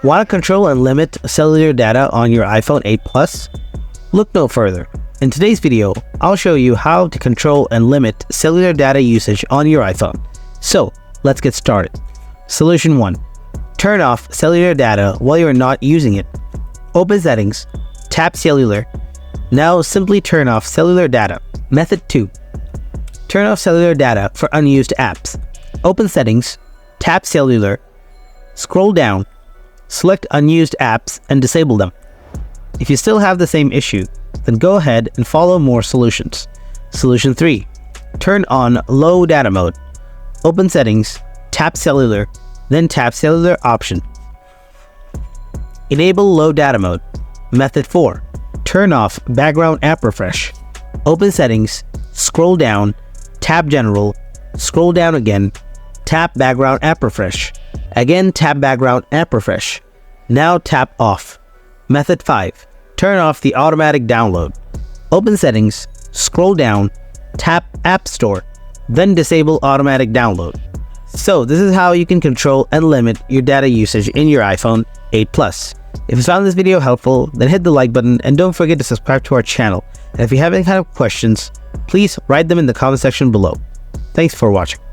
Want to control and limit cellular data on your iPhone 8 Plus? Look no further. In today's video, I'll show you how to control and limit cellular data usage on your iPhone. So, let's get started. Solution 1. Turn off cellular data while you're not using it. Open Settings, tap Cellular. Now simply turn off cellular data. Method 2. Turn off cellular data for unused apps. Open Settings, tap Cellular, scroll down, select Unused Apps and disable them. If you still have the same issue, then go ahead and follow more solutions. Solution 3. Turn on Low Data Mode. Open Settings, tap Cellular, then tap Cellular option. Enable Low Data Mode. Method 4. Turn off Background App Refresh. Open Settings, scroll down, tap General, scroll down again, tap Background App Refresh. Again tap Background App Refresh. Now tap Off. Method 5. Turn off the automatic download. Open Settings, scroll down, tap App Store, then disable automatic download. So this is how you can control and limit your data usage in your iPhone 8 Plus. If you found this video helpful, then hit the like button and don't forget to subscribe to our channel. And if you have any kind of questions, please write them in the comment section below. Thanks for watching.